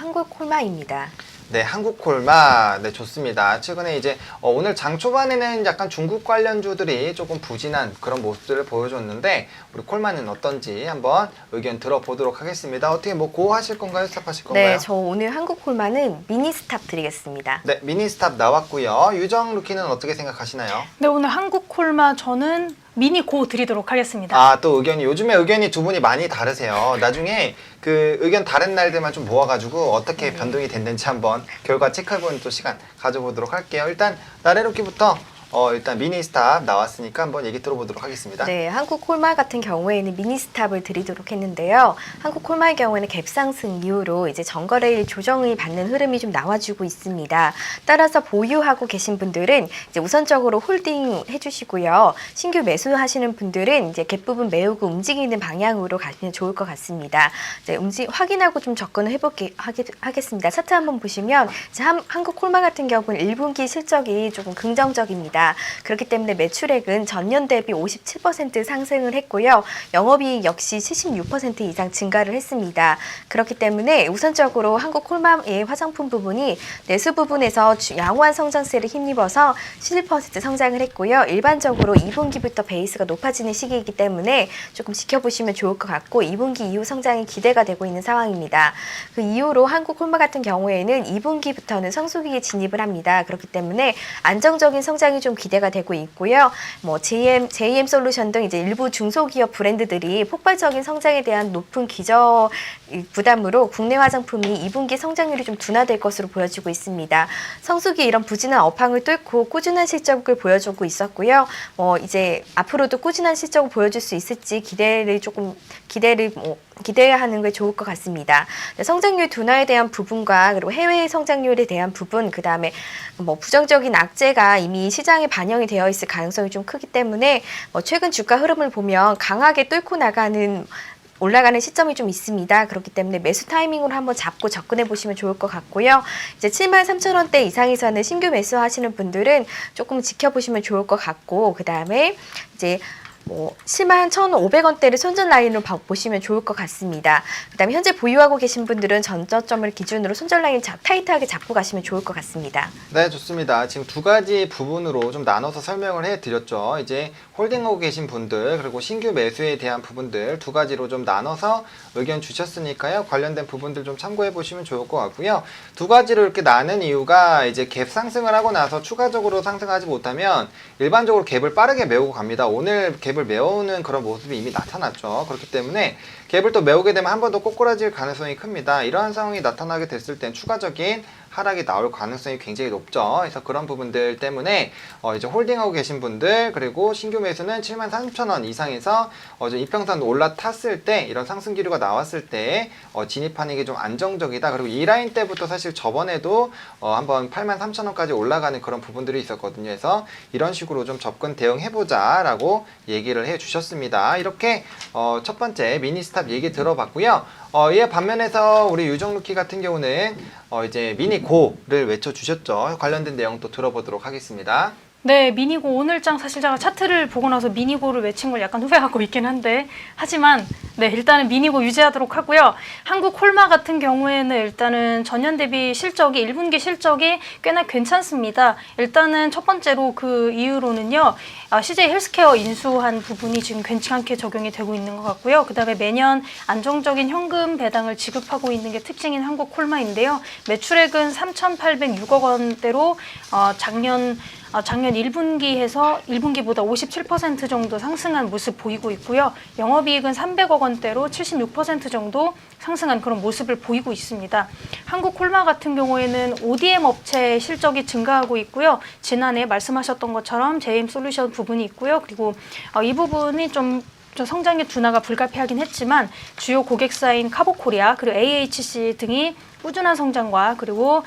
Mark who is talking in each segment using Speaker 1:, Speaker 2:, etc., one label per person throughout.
Speaker 1: 한국콜마입니다.
Speaker 2: 네, 한국콜마. 네, 좋습니다. 최근에 이제 오늘 장 초반에는 약간 중국 관련주들이 조금 부진한 그런 모습들을 보여줬는데 우리 콜마는 어떤지 한번 의견 들어보도록 하겠습니다. 어떻게 뭐 고 하실 건가요? 스탑 하실 건가요?
Speaker 1: 네, 저 오늘 한국콜마는 미니 스탑 드리겠습니다.
Speaker 2: 네, 미니 스탑 나왔고요. 유정 루키는 어떻게 생각하시나요?
Speaker 3: 네, 오늘 한국콜마 저는 미니 고 드리도록 하겠습니다.
Speaker 2: 아, 또 의견이 요즘에 의견이 두 분이 많이 다르세요. 나중에 그 의견 다른 날들만 좀 모아가지고 어떻게 변동이 됐는지 한번 결과 체크해보는 또 시간 가져보도록 할게요. 일단 나래루키부터 일단 미니 스탑 나왔으니까 한번 얘기 들어보도록 하겠습니다.
Speaker 1: 네, 한국콜마 같은 경우에는 미니 스탑을 드리도록 했는데요. 한국콜마의 경우에는 갭상승 이후로 이제 전거래일 조정을 받는 흐름이 좀 나와주고 있습니다. 따라서 보유하고 계신 분들은 이제 우선적으로 홀딩 해주시고요. 신규 매수하시는 분들은 이제 갭 부분 메우고 움직이는 방향으로 가시면 좋을 것 같습니다. 이제 확인하고 좀 접근을 하겠습니다. 차트 한번 보시면 이제 한국콜마 같은 경우는 1분기 실적이 조금 긍정적입니다. 그렇기 때문에 매출액은 전년 대비 57% 상승을 했고요. 영업이익 역시 76% 이상 증가를 했습니다. 그렇기 때문에 우선적으로 한국콜마의 화장품 부분이 내수 부분에서 양호한 성장세를 힘입어서 11% 성장을 했고요. 일반적으로 2분기부터 베이스가 높아지는 시기이기 때문에 조금 지켜보시면 좋을 것 같고 2분기 이후 성장이 기대가 되고 있는 상황입니다. 그 이후로 한국콜마 같은 경우에는 2분기부터는 성수기에 진입을 합니다. 그렇기 때문에 안정적인 성장이 좀 기대가 되고 있고요. 뭐 JM 솔루션 등 이제 일부 중소기업 브랜드들이 폭발적인 성장에 대한 높은 기저 부담으로 국내 화장품이 2분기 성장률이 좀 둔화될 것으로 보여지고 있습니다. 성수기 이런 부진한 업황을 뚫고 꾸준한 실적을 보여주고 있었고요. 이제 앞으로도 꾸준한 실적을 보여줄 수 있을지 기대해야 하는 게 좋을 것 같습니다. 성장률 둔화에 대한 부분과 그리고 해외 성장률에 대한 부분, 그 다음에 부정적인 악재가 이미 시장에 반영이 되어 있을 가능성이 좀 크기 때문에 최근 주가 흐름을 보면 강하게 뚫고 올라가는 시점이 좀 있습니다. 그렇기 때문에 매수 타이밍으로 한번 잡고 접근해 보시면 좋을 것 같고요. 이제 73,000원대 이상에서는 신규 매수하시는 분들은 조금 지켜보시면 좋을 것 같고, 그 다음에 이제 71,500원대를 손절 라인으로 보시면 좋을 것 같습니다. 그 다음에 현재 보유하고 계신 분들은 전저점을 기준으로 손절 라인 타이트하게 잡고 가시면 좋을 것 같습니다.
Speaker 2: 네, 좋습니다. 지금 두 가지 부분으로 좀 나눠서 설명을 해드렸죠. 이제 홀딩하고 계신 분들 그리고 신규 매수에 대한 부분들 두 가지로 좀 나눠서 의견 주셨으니까요. 관련된 부분들 좀 참고해 보시면 좋을 것 같고요. 두 가지로 이렇게 나눈 이유가 이제 갭 상승을 하고 나서 추가적으로 상승하지 못하면 일반적으로 갭을 빠르게 메우고 갑니다. 오늘 갭을 메우는 그런 모습이 이미 나타났죠. 그렇기 때문에 갭을 또 메우게 되면 한 번 더 꼬꾸라질 가능성이 큽니다. 이러한 상황이 나타나게 됐을 땐 추가적인 하락이 나올 가능성이 굉장히 높죠. 그래서 그런 부분들 때문에 이제 홀딩하고 계신 분들 그리고 신규 매수는 73,000원 이상에서 이평선 올라탔을 때 이런 상승 기류가 나왔을 때 진입하는 게 좀 안정적이다. 그리고 이 라인 때부터 사실 저번에도 한번 83,000원까지 올라가는 그런 부분들이 있었거든요. 그래서 이런 식으로 좀 접근 대응해보자 라고 얘기를 해주셨습니다. 이렇게 첫 번째 미니 스탑 얘기 들어봤고요. 이에 반면에서 우리 유정루키 같은 경우는 이제 미니고를 외쳐주셨죠. 관련된 내용 또 들어보도록 하겠습니다.
Speaker 3: 네, 미니고 오늘장 사실 제가 차트를 보고 나서 미니고를 외친 걸 약간 후회하고 있긴 한데 하지만 네, 일단은 미니고 유지하도록 하고요. 한국콜마 같은 경우에는 일단은 전년 대비 실적이 1분기 실적이 꽤나 괜찮습니다. 일단은 첫 번째로 그 이유로는요. CJ 헬스케어 인수한 부분이 지금 괜찮게 적용이 되고 있는 것 같고요. 그 다음에 매년 안정적인 현금 배당을 지급하고 있는 게 특징인 한국콜마인데요. 매출액은 3,806억 원대로 작년 1분기에서 1분기보다 57% 정도 상승한 모습 보이고 있고요. 영업이익은 300억 원대로 76% 정도 상승한 그런 모습을 보이고 있습니다. 한국콜마 같은 경우에는 ODM 업체 실적이 증가하고 있고요. 지난해 말씀하셨던 것처럼 JM 솔루션 부분이 있고요. 그리고 이 부분이 좀 성장의 둔화가 불가피하긴 했지만 주요 고객사인 카보코리아 그리고 AHC 등이 꾸준한 성장과 그리고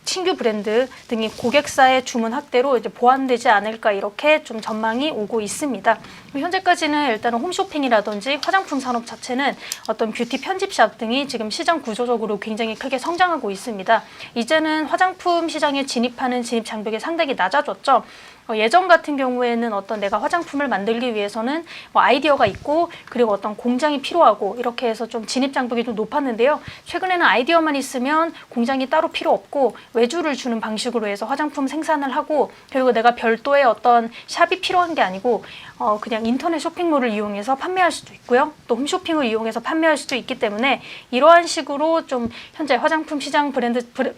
Speaker 3: 신규 브랜드 등이 고객사의 주문 확대로 이제 보완되지 않을까 이렇게 좀 전망이 오고 있습니다. 현재까지는 일단은 홈쇼핑이라든지 화장품 산업 자체는 어떤 뷰티 편집샵 등이 지금 시장 구조적으로 굉장히 크게 성장하고 있습니다. 이제는 화장품 시장에 진입하는 진입 장벽이 상당히 낮아졌죠. 예전 같은 경우에는 어떤 내가 화장품을 만들기 위해서는 뭐 아이디어가 있고 그리고 어떤 공장이 필요하고 이렇게 해서 좀 진입 장벽이 좀 높았는데요. 최근에는 아이디어만 있으면 공장이 따로 필요 없고 외주를 주는 방식으로 해서 화장품 생산을 하고 그리고 내가 별도의 어떤 샵이 필요한 게 아니고 그냥 인터넷 쇼핑몰을 이용해서 판매할 수도 있고요. 또 홈쇼핑을 이용해서 판매할 수도 있기 때문에 이러한 식으로 좀 현재 화장품 시장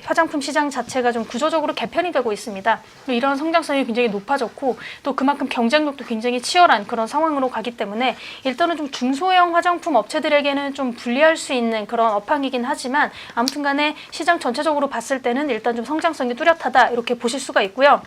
Speaker 3: 화장품 시장 자체가 좀 구조적으로 개편이 되고 있습니다. 이런 성장성이 굉장히 높아졌고 또 그만큼 경쟁력도 굉장히 치열한 그런 상황으로 가기 때문에 일단은 좀 중소형 화장품 업체들에게는 좀 불리할 수 있는 그런 업황이긴 하지만 아무튼 간에 시장 전체적으로 봤을 때는 일단 좀 성장성이 뚜렷하다 이렇게 보실 수가 있고요.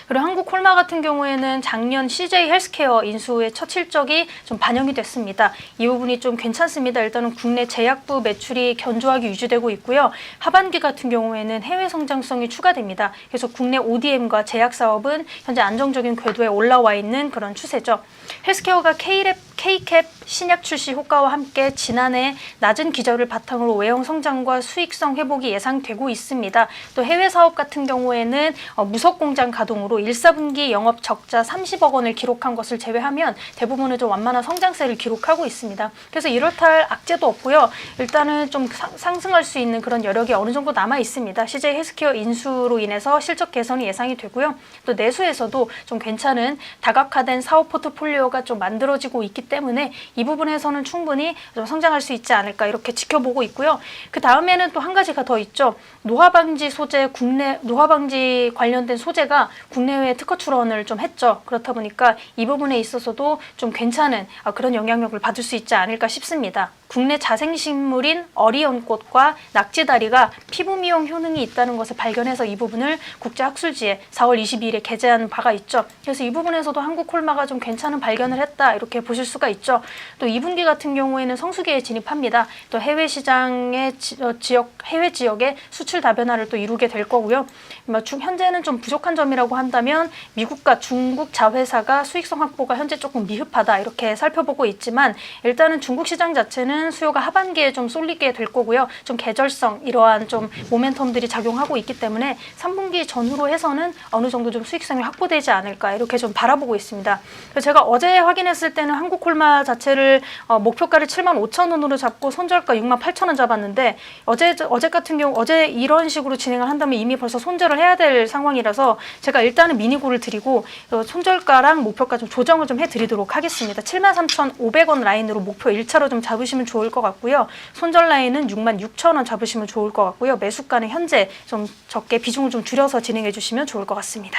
Speaker 3: 그리고 한국콜마 같은 경우에는 작년 CJ 헬스케어 인수의 첫 실적이 좀 반영이 됐습니다. 이 부분이 좀 괜찮습니다. 일단은 국내 제약부 매출이 견조하게 유지되고 있고요. 하반기 같은 경우에는 해외 성장성이 추가됩니다. 그래서 국내 ODM과 제약 사업은 현재 안정적인 궤도에 올라와 있는 그런 추세죠. 헬스케어가 K캡 신약 출시 효과와 함께 지난해 낮은 기저를 바탕으로 외형 성장과 수익성 회복이 예상되고 있습니다. 또 해외 사업 같은 경우에는 무석 공장 가동으로 1, 4분기 영업 적자 30억 원을 기록한 것을 제외하면 대부분은 좀 완만한 성장세를 기록하고 있습니다. 그래서 이렇다 할 악재도 없고요. 일단은 좀 상승할 수 있는 그런 여력이 어느 정도 남아 있습니다. CJ 헬스케어 인수로 인해서 실적 개선이 예상이 되고요. 또 내수에서도 좀 괜찮은 다각화된 사업 포트폴리오가 좀 만들어지고 있기 때문에 이 부분에서는 충분히 좀 성장할 수 있지 않을까 이렇게 지켜보고 있고요. 그 다음에는 또 한 가지가 더 있죠. 노화방지 소재 노화방지 관련된 소재가 국내외 특허 출원을 좀 했죠. 그렇다 보니까 이 부분에 있어서도 좀 괜찮은 그런 영향력을 받을 수 있지 않을까 싶습니다. 국내 자생식물인 어리연꽃과 낙지다리가 피부 미용 효능이 있다는 것을 발견해서 이 부분을 국제학술지에 4월 22일에 게재한 바가 있죠. 그래서 이 부분에서도 한국콜마가 좀 괜찮은 발견을 했다 이렇게 보실 수가 있죠. 또 2분기 같은 경우에는 성수기에 진입합니다. 또 해외 시장의 해외 지역의 수출 다변화를 또 이루게 될 거고요. 현재는 좀 부족한 점이라고 한다면 미국과 중국 자회사가 수익성 확보가 현재 조금 미흡하다 이렇게 살펴보고 있지만 일단은 중국 시장 자체는 수요가 하반기에 좀 쏠리게 될 거고요. 좀 계절성 이러한 좀 모멘텀들이 작용하고 있기 때문에 3분기 전후로 해서는 어느 정도 좀 수익성이 확보되지 않을까 이렇게 좀 바라보고 있습니다. 그래서 제가 어제 확인했을 때는 한국콜마 자체를 목표가를 75,000원으로 잡고 손절가 68,000원 잡았는데 어제 같은 경우 어제 이런 식으로 진행을 한다면 이미 벌써 손절을 해야 될 상황이라서 제가 일단은 미니고를 드리고 손절가랑 목표가 좀 조정을 좀 해드리도록 하겠습니다. 73,500원 라인으로 목표 1차로 좀 잡으시면 좋을 것 같고요. 손절 라인은 66,000원 잡으시면 좋을 것 같고요. 매수가는 현재 좀 적게 비중을 좀 줄여서 진행해 주시면 좋을 것 같습니다.